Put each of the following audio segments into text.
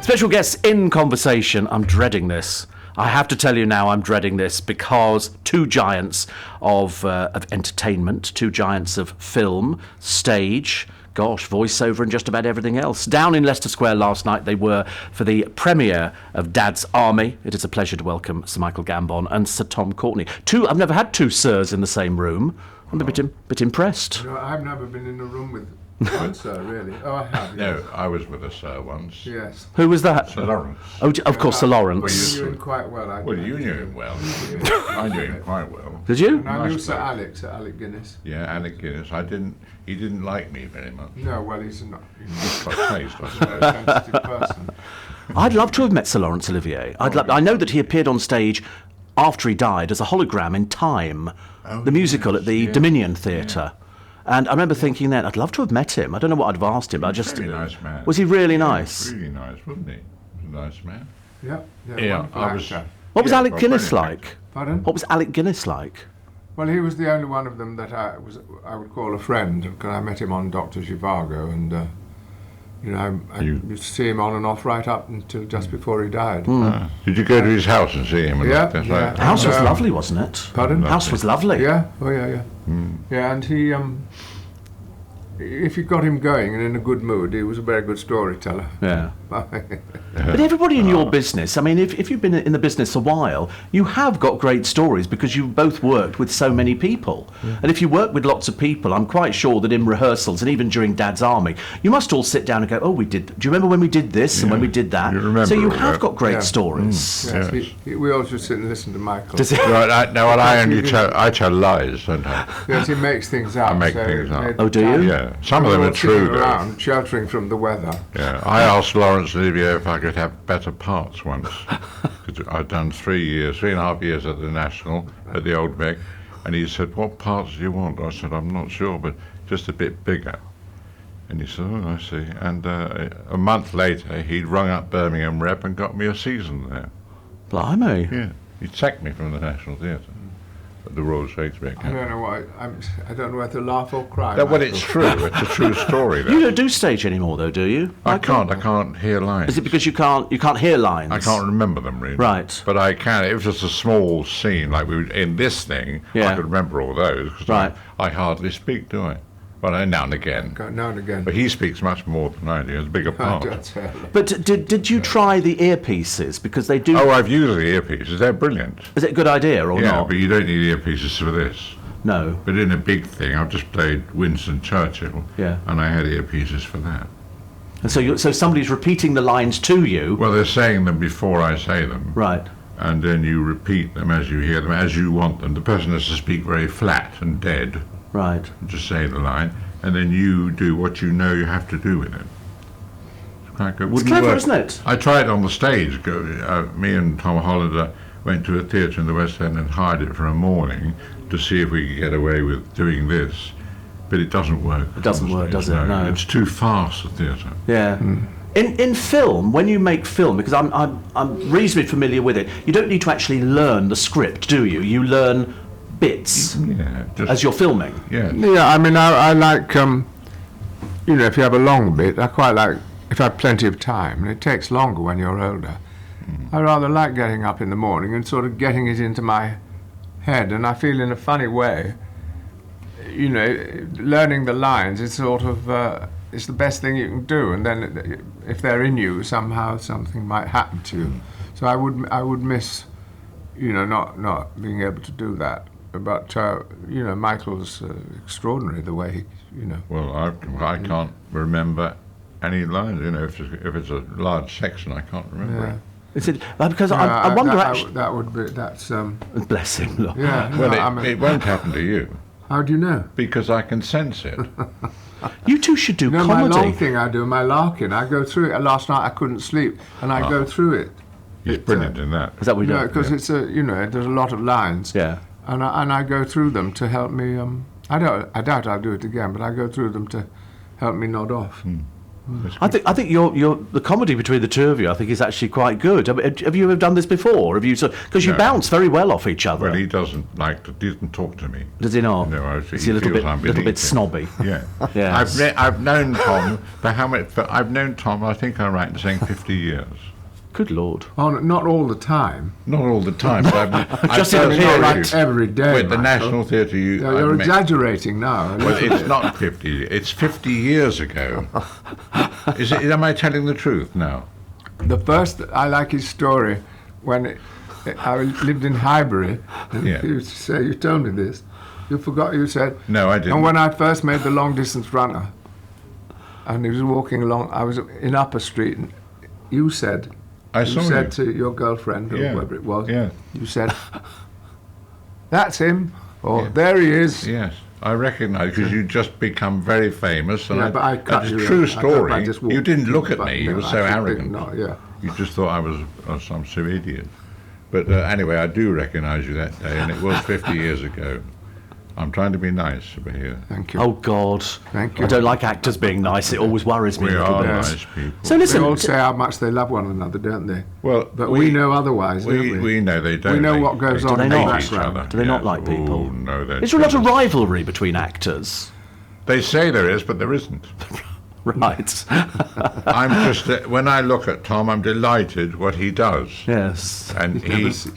Special guests in conversation. I'm dreading this. I have to tell you now, I'm dreading this because two giants of entertainment, two giants of film, stage, voiceover and just about everything else. Down in Leicester Square last night they were for the premiere of Dad's Army. It is a pleasure to welcome Sir Michael Gambon and Sir Tom Courtenay. I've never had two sirs in the same room. I'm a bit impressed. No, I've never been in a room with one sir, really. Oh, I have. No, Yes. I was with a sir once. Yes. Who was that? Sir Lawrence. Oh, of course, Sir Lawrence. You knew him quite well. Well, you knew him well. I knew him quite well. Did you? And I knew Nice Sir bloke. Alec Guinness. Yeah, Alec Guinness. He didn't like me very much. No, well, he's not. He's Quite taste, I not a suppose. very sensitive person. I'd love to have met Sir Laurence Olivier. I know that he appeared on stage after he died as a hologram in Time, the musical at the Dominion Theatre. And I remember thinking then, I'd love to have met him. I don't know what I'd have asked him, but I just... Very nice man. Was he really nice? Really nice, wasn't he? He was a nice man. Yeah. Yeah, wonderful I was- actor. What was Yeah, Alec well, Guinness brilliant like? Pardon? What was Alec Guinness like? Well, he was the only one of them that I would call a friend, because I met him on Dr. Zhivago, and I used to see him on and off right up until just before he died. Did you go to his house and see him? And Yeah, that's yeah. right. The house was lovely, wasn't it? Pardon? The house was lovely. Yeah. Oh, yeah. Yeah, and he, if you got him going and in a good mood, he was a very good storyteller. Yeah. But everybody in your business, I mean, if you've been in the business a while, you have got great stories because you've both worked with so many people. Yeah. And if you work with lots of people, I'm quite sure that in rehearsals and even during Dad's Army, you must all sit down and go, do you remember when we did this and when we did that? You remember so you all have that. got great Yeah. stories. Yes, we all just sit and listen to Michael. Does it? Right, I tell lies, don't I? Yes, he makes things up. I make so things up. it- Oh, do you? Yeah, some of them we're are all true, sitting though. around, sheltering from the weather. Yeah, I asked Laurence Olivier if I could have better parts once. 'Cause I'd done 3.5 years at the National, at the Old Vic, and he said, "What parts do you want?" I said, "I'm not sure, but just a bit bigger." And he said, "Oh, I see." And a month later, he'd rung up Birmingham Rep and got me a season there. Blimey. Yeah, he sacked me from the National Theatre at the Royal Shakespeare I Company. don't know why. I don't know whether to laugh or cry. Well, Michael. it's true. It's a true story. You That. don't do stage anymore, though, do you? I can't hear lines. Is it because you can't hear lines? I can't remember them really. Right. But I can. It was just a small scene, like we were in this thing. Yeah. I could remember all those. 'Cause Right. I hardly speak, do I? Well, now and again. Now and again. But he speaks much more than I do. It's a bigger I part. don't tell. But did you try the earpieces? Because they do... Oh, I've used the earpieces. They're brilliant. Is it a good idea or Yeah, not? but you don't need earpieces for this. No. But in a big thing, I've just played Winston Churchill. Yeah. And I had earpieces for that. And so somebody's repeating the lines to you. Well, they're saying them before I say them. Right. And then you repeat them as you hear them, as you want them. The person has to speak very flat and dead. Right. Just say the line, and then you do what you know you have to do with it. It's quite good. It's Wouldn't clever, work. isn't it? I tried on the stage. Me and Tom Hollander went to a theatre in the West End and hired it for a morning to see if we could get away with doing this. But it doesn't work. It doesn't work, does it? No. It's too fast, the theatre. Yeah. In film, when you make film, because I'm reasonably familiar with it, you don't need to actually learn the script, do you? You learn bits Yeah. Just, as you're filming. yeah. Yeah, I mean, I like, if you have a long bit, I quite like, if I have plenty of time, and it takes longer when you're older. I rather like getting up in the morning and sort of getting it into my head, and I feel in a funny way, learning the lines is sort of, it's the best thing you can do, and then if they're in you, somehow something might happen to you. So I would miss, not being able to do that. But Michael's extraordinary the way he, Well, I can't remember any lines. If it's a large section, I can't remember it. Is it, because I wonder actually... That's Bless him, look. yeah. Well, no, I mean, it won't happen to you how do you know? because I can sense it. You two should do My comedy. long thing I do, my larking, I go through it. Last night I couldn't sleep, and I go through it. He's brilliant in that. Is that what you do? Because it's there's a lot of lines. Yeah. And I go through them to help me. I doubt I'll do it again, but I go through them to help me nod off. I think you're the comedy between the two of you, I think, is actually quite good. I mean, have you ever done this before? Have you? Because you No. bounce very well off each other. Well, he doesn't talk to me. Does he not? No, Is he a little feels bit, I'm little beneath bit him. snobby? Yeah. Yes. I've known Tom for how much? I've known Tom. I think I'm right in saying 50 years. Good Lord. Oh, not all the time. Not all the time, but I've Just in a first period. told Like you, every day. with the Michael. National Theatre, You're exaggerating now. Well, it's not 50. It's 50 years ago. Is it? Am I telling the truth now? The first, I like his story when I lived in Highbury. And Yeah. you say, you told me this. You forgot you said. No, I didn't. And when I first made the long distance runner, and he was walking along, I was in Upper Street, and you said, I saw you said you. to your girlfriend or Yeah. whoever it was, Yeah. you said, "That's him," or Yeah. "There he is." Yes, I recognise because you just become very famous, and Yeah, but I cut it's you a in. true I thought story. I just walked You didn't look at but me. no, You were I so just did arrogant. not, yeah. You just thought I was some silly idiot. But anyway, I do recognise you that day, and it was 50 years ago. I'm trying to be nice over here. Thank you. Oh God. Thank you. I don't like actors being nice. It always worries me We a little are bit. nice people. So They listen. all say how much they love one another, don't they? Well, But we know otherwise, don't we? We know they don't. We know They- what goes they on in hate the each background. other. Do they not Yes. like people? Oh, no, they're Is there a lot of jealous. rivalry between actors? They say there is, but there isn't. Right. I'm just when I look at Tom, I'm delighted what he does, Yes. and Never he. see-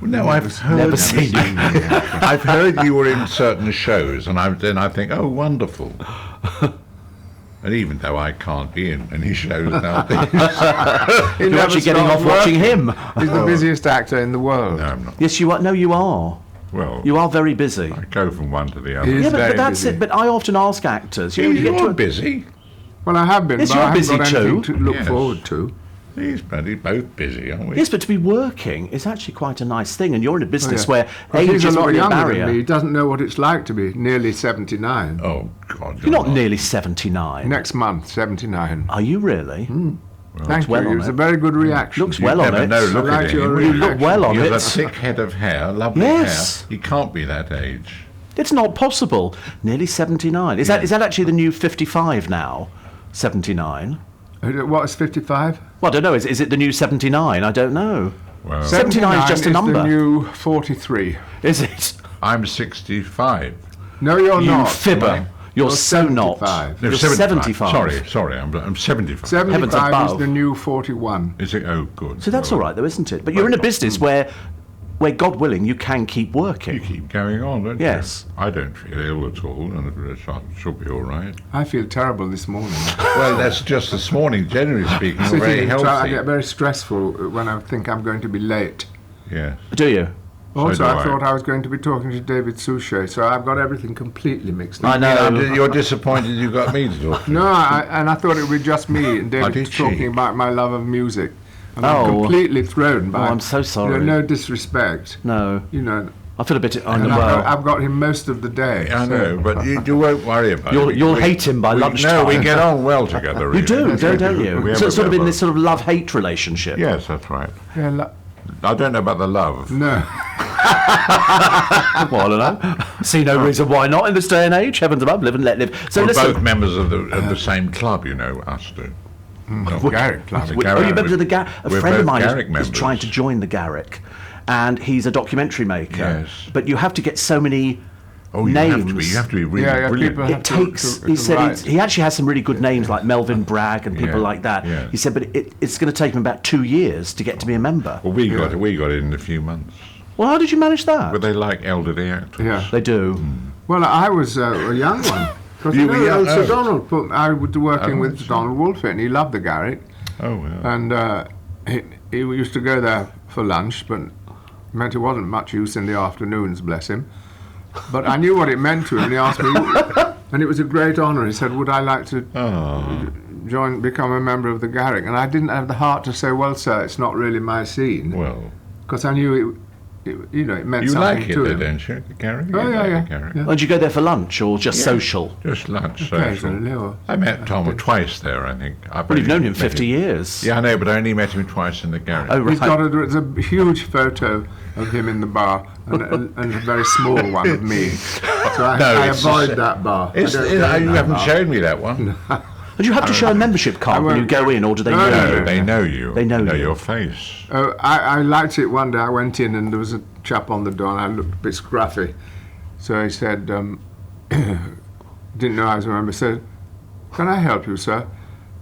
No, I've heard. Never seen you. I've heard you were in certain shows, and then I think, oh, wonderful. And even though I can't be in any shows now, He You're never actually getting stops off watching working. him. He's the busiest actor in the world. no, I'm not. Yes, you are. No, you are. Well, You are very busy. I go from one to the other. He is Yeah, but very that's busy. it. But I often ask actors. You know, when you You're get to a, busy. Well, I have been, Yes, but you're I haven't busy got anything too. to look Yes. forward to. He's bloody both busy, aren't we? Yes, but to be working is actually quite a nice thing, and you're in a business where Well, age he's a isn't lot really a younger barrier. than me. He doesn't know what it's like to be nearly 79. Oh God, You're not nearly 79. Next month, 79. Are you really? Thank well you. on It was it. a very good reaction. Looks You well on never it. know. Look I at like him. your You look well on He has it. a thick head of hair, lovely Yes. hair. He can't be that age. It's not possible. Nearly 79. Is that actually the new 55 now? 79? What is 55? Well, I don't know. Is it the new 79? I don't know. Well, 79 is just a number. the new 43. Is it? I'm 65. No, you're You not. fibber. You're so not. 75. No, You're 75. Sorry, I'm 75. 75 is above. the new 41. Is it? Oh, good. So that's all right, though, isn't it? But you're in a business where God willing, you can keep You working. keep going on, don't Yes. you? I don't feel ill at all, and it should be all right. I feel terrible this morning. Well, that's just this morning, generally speaking, you're very Sitting, I healthy. get very stressful when I think I'm going to be late. Yes. Do you? Also, do I I. thought I was going to be talking to David Suchet, so I've got everything completely mixed I up. know. You're disappointed you got me to talk to. No, and I thought it would be just me and David did talking she? about my love of music. And Oh. I'm completely thrown by I'm so sorry. No disrespect. No. You know, I feel a bit and unwell. I've got him most of the day. I so- know, but you won't worry about it. You'll hate him by lunchtime. No, we get on well together. You really. do, Yes, we don't do. you? We have So a it's sort of bit been this sort of love-hate relationship. Yes, that's right. Yeah, I don't know about the love. no. Well, I don't know. See no reason why not in this day and age. Heavens above, live and let live. So We're listen. both members of the same club, you know, us two. Garrick Club. The Oh, Garrick- you remember a we're friend of both mine Garrick is members. trying to join the Garrick, and he's a documentary maker. Yes. But you have to get so many Oh, you names. have to be really Yeah, brilliant. people have It to- takes. to He said write. he actually has some really good names like Melvin Bragg and people Yeah, like that. yeah. He said, but it's going to take him about 2 years to get to be a member. Well, we got it in a few months. Well, how did you manage that? But they like elderly actors. Yeah. They do. Well, I was a young one. 'Cause You were young, Sir oh. Donald I was working Oh, with so- Donald Wolfe, and he loved the Garrick. Oh, well. And he used to go there for lunch, but it meant it wasn't much use in the afternoons, bless him. But I knew what it meant to him, and he asked me, and it was a great honour. He said, would I like to become a member of the Garrick? And I didn't have the heart to say, well, sir, it's not really my scene, Well, because I knew it meant you something like it, to though, him. don't you, Gary? Oh, You yeah, like yeah. it, Gary? Yeah. Did you go there for lunch or just Yeah. social? Just lunch, social. Occasionally, or- I met Tom twice there, I think. Well, you've known him 50 years. Yeah, I know, but I only met him twice in the garage. Oh, He's right. got there's a huge photo of him in the bar and a very small one of me. So I No, I it's avoid the that bar. I It's, don't you go in that haven't bar. shown me that one. And you have to show a membership card when you go in, or do they know No, you? they know you. They know you. your face. I liked it one day. I went in and there was a chap on the door and I looked a bit scruffy. So he said, didn't know I was a member, said, "Can I help you, sir?"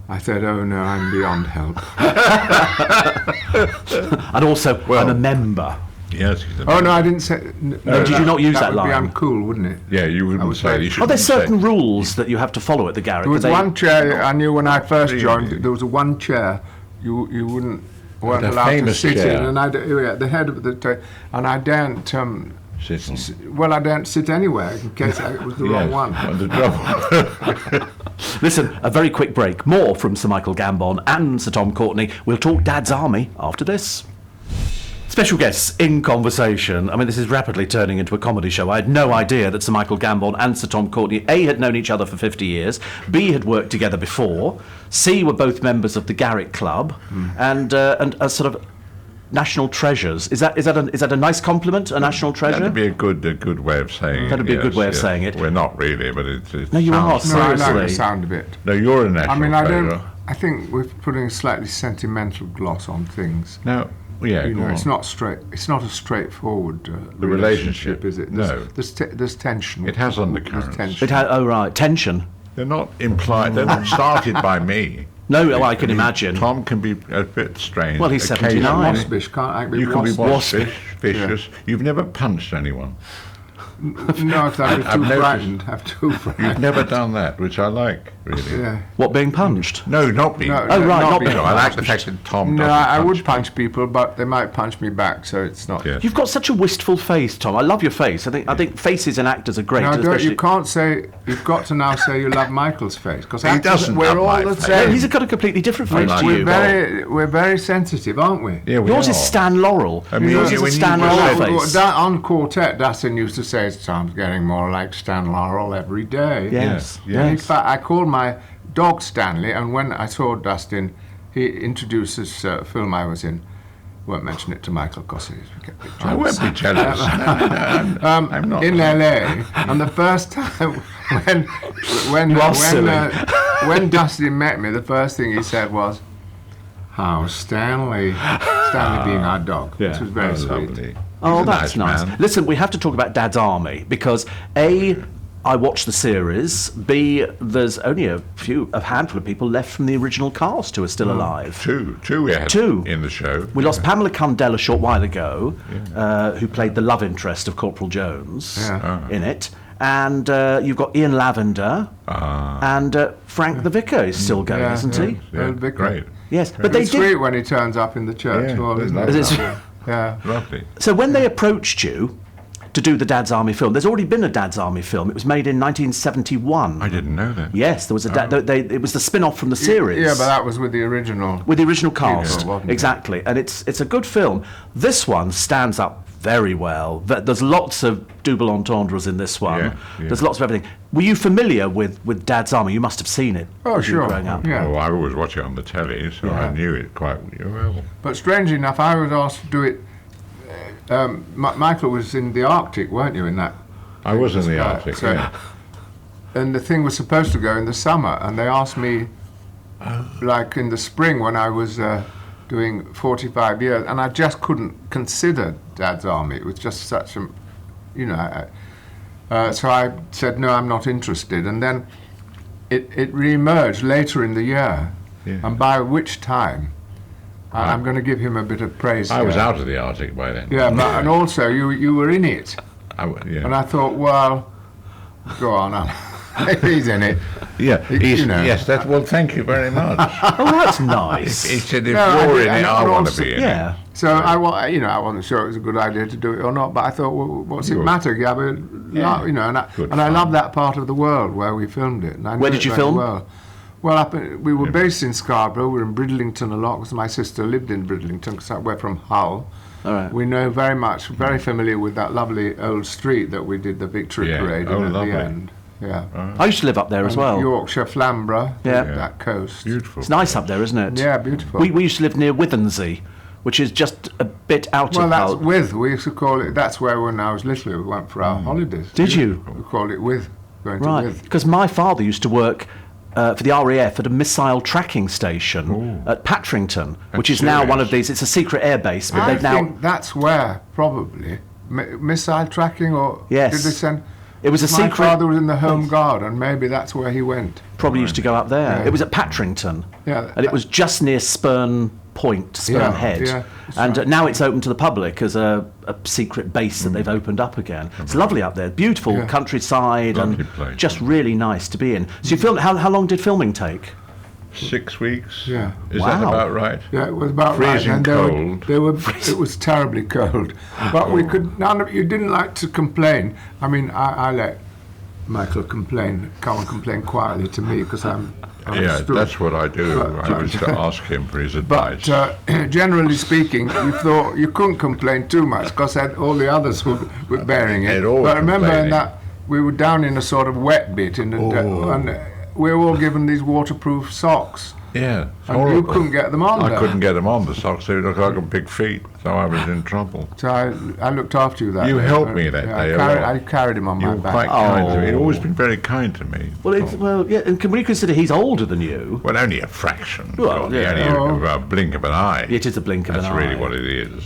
I said, "Oh no, I'm beyond help." And also, I'm a member. Yes, he's a Oh no, I didn't say. No, did you not use that would line? be uncool, wouldn't it? Yeah, you wouldn't was say. very- You Are shouldn't there certain say. rules that you have to follow at the Garrick? There was Are they- one chair I knew when I first Really? joined. There was one chair weren't The allowed to famous sit chair. in, and the head of the table, and I daren't. Sit Well, I daren't sit anywhere in case it was the wrong one. And the trouble. Listen, a very quick break. More from Sir Michael Gambon and Sir Tom Courtenay. We'll talk Dad's Army after this. Special guests in conversation. I mean, this is rapidly turning into a comedy show. I had no idea that Sir Michael Gambon and Sir Tom Courtenay, A, had known each other for 50 years, B, had worked together before, C, were both members of the Garrick Club, and are sort of national treasures. Is that a nice compliment, a national treasure? That'd be a good way of saying it. That'd be a good way of saying it. We're not really, but it's No, you are, sounds- No, I like seriously. the sound of it. No, you're a national I mean, I treasure. don't. I think we're putting a slightly sentimental gloss on things. No, yeah, You go know, on. it's not straight. It's not a straightforward The relationship, is it? no. There's tension. It has undercurrents. There's tension. Oh, right, tension. They're not implied. They're not started by me. No, well, I can imagine. Tom can be a bit strange. Well, he's occasionally. 79. Waspish, can't I? You can be Waspish. vicious. You've never punched anyone. No, if I'm I've too noticed- frightened. I'm too frightened. You've never done that, which I like, really. Yeah. What, being punched? No, not me. No, Oh, right, not me. being No, I like the fact that Tom No, doesn't I would me. punch people, but they might punch me back, so it's not. Yes. You've got such a wistful face, Tom. I love your face. I think faces in actors are great. No, especially... you can't say. You've got to now say you love Michael's face because He doesn't We're love all my the face. No, same. he's got a completely different face like to you. you. We're very sensitive, aren't we? Yeah, we Yours are. is Stan Laurel. I mean, Yours when is a you Stan were Laurel saying- face. On Quartet, Dustin used to say, "Tom's getting more like Stan Laurel every day." Yes, Yeah, And in yes. fact, I called my dog Stanley, and when I saw Dustin, he introduced this film I was in. Won't mention it to Michael because he's get a bit I won't jealous. be jealous. I'm not. In LA, and the first time when Dustin met me, the first thing he said was, "How Stanley?" Stanley being our dog, Yeah. which was very sweet. Lovely. Oh, He's a that's nice. man. Listen, we have to talk about Dad's Army because A, I watched the series. B, there's only a handful of people left from the original cast who are still alive. Two we had Two. in the show. We lost Pamela Cundell a short while ago, who played the love interest of Corporal Jones Yeah. in it. And you've got Ian Lavender and Frank the Vicar is still going, Yeah, isn't yeah. he? Yeah, Old Vicar. great. Yes, but they It's did. sweet when he turns up in the church Yeah, hall, isn't lovely. it? It's- Yeah. Lovely. So when they approached you to do the Dad's Army film, there's already been a Dad's Army film. It was made in 1971. I didn't know that. Yes, there was it was the spin-off from the series. Yeah, but that was with the original. with the original cast, wasn't it? exactly, and it's a good film. This one stands up very well. There's lots of double entendres in this one. Yeah, yeah. There's lots of everything. Were you familiar with Dad's Army? You must have seen it. Oh, as you were sure. growing up. Yeah. Oh, I always watch it on the telly, so I Yeah. knew it quite well. But strangely enough, I was asked to do it. Michael was in the Arctic, weren't you, in that? I was in the Right, Arctic. so- Yeah. And the thing was supposed to go in the summer, and they asked me, like in the spring when I was doing 45 years, and I just couldn't consider Dad's Army. It was just such a, you know. So I said, no, I'm not interested. And then it re-emerged later in the year, Yeah. and by which time, I'm going to give him a bit of praise. I was here. out of the Arctic by then. Yeah, but, and also you were in it. Yeah. And I thought, well, go on, he's in it. Yeah, you know. yes. Well, thank you very much. Oh, that's nice. He said, if No, I you're did- in it, and I want also- to be in yeah. it. So I wasn't sure it was a good idea to do it or not, but I thought, well, what's it Good. matter? Yeah, but, you know, Good and I fun. love that part of the world where we filmed it. And I Where knew did it you very film? Well, we were based in Scarborough. We were in Bridlington a lot because my sister lived in Bridlington because we're from Hull. All right. We know very familiar with that lovely old street that we did the Victory Yeah. Parade Oh, in at lovely. the end. Yeah. I used to live up there as well. Yorkshire, Flamborough, Yeah. that coast. Beautiful. It's nice up there, isn't it? Yeah, beautiful. We used to live near Withensea, which is just a bit out Well, of that's Hull. with. We used to call it. That's where when I was little, we went for our holidays. Did you? We called it with. Going Right, to with. because my father used to work for the RAF at a missile tracking station at Patrington, which is now one of these. It's a secret air base, but I they've now. think that's where probably missile tracking, or Yes. did they send? It was a My secret. father was in the Home Guard, and maybe that's where he went. Probably used to go up there. Yeah. It was at Patrington, Yeah, and it was just near Spurn Point, Spurn Yeah, Head, yeah, that's and right. now it's open to the public as a secret base that they've opened up again. It's lovely up there, beautiful Yeah. countryside, Lovely and place. just really nice to be in. So you filmed. How long did filming take? 6 weeks. Yeah. Is that Wow. about right? Yeah, it was about Freezing right. And cold. It was terribly cold, but we could. You didn't like to complain. I mean, I let Michael come and complain quietly to me because I'm Yeah, stood. that's what I do. But- I was to ask him for his advice. But generally speaking, you thought you couldn't complain too much because all the others were bearing it. They're all But remember in complaining. that we were down in a sort of wet bit, and we were all given these waterproof socks, Yeah, it's and you horrible. couldn't get them on. I there. couldn't get them on the socks. They looked like a big feet, so I was in trouble. So I looked after you that You day. helped me that day a lot. I carried him on You my were back. quite kind to me. You've Oh. always been very kind to me. Well, yeah. And can we consider he's older than you? Well, only a fraction. Well, God, yeah. only a blink of an eye. It is a blink of That's an eye. really what it is.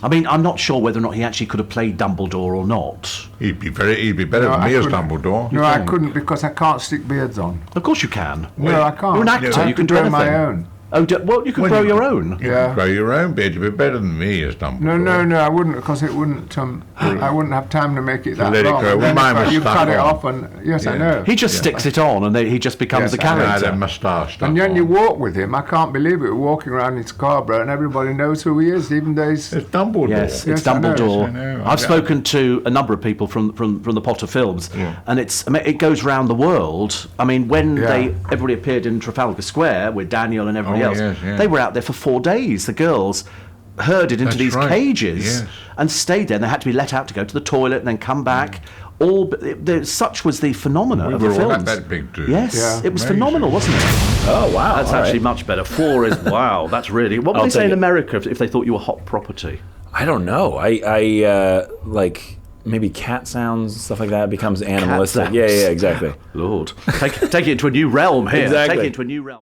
I mean, I'm not sure whether or not he actually could have played Dumbledore or not. He'd be better No, than I me as couldn't. Dumbledore. No, I couldn't because I can't stick beards on. Of course you can. No, I can't. You're an actor. I have You can to do grow anything. my own. Oh, well, you could Well, grow you your could- own. You Yeah. could grow your own beard. You'd be better than me as Dumbledore. No, I wouldn't because it wouldn't. I wouldn't have time to make it that let it long. grow. And then Mine if was you stuck cut it on. off, and yes, I Yeah. know. He just sticks it on, and he just becomes Yes, the I know. I had a character. moustache. And then you walk with him. I can't believe it. We're walking around in Scarborough, and everybody knows who he is, even though he's. It's Dumbledore. Yes, it's Yes, I know. Dumbledore. I know. I've spoken to a number of people from the Potter films, Yeah. and it goes round the world. I mean, when Yeah. everybody appeared in Trafalgar Square with Daniel and everybody Oh, else, yes, yeah. they were out there for 4 days. The girls herded into That's these right. cages Yes. and stayed there. And they had to be let out to go to the toilet and then come back. Such was the phenomena We of were the all films. that big, too. Yes, Yeah. it was Amazing. phenomenal, wasn't it? Oh, wow. That's all actually right. much better. 4 is wow. That's really. What would I'll they say take in it. America if they thought you were hot property? I don't know. I like maybe cat sounds, stuff like that becomes animalistic. sounds. Yeah, exactly. Lord, take it into a new realm here. Exactly. Take it into a new realm.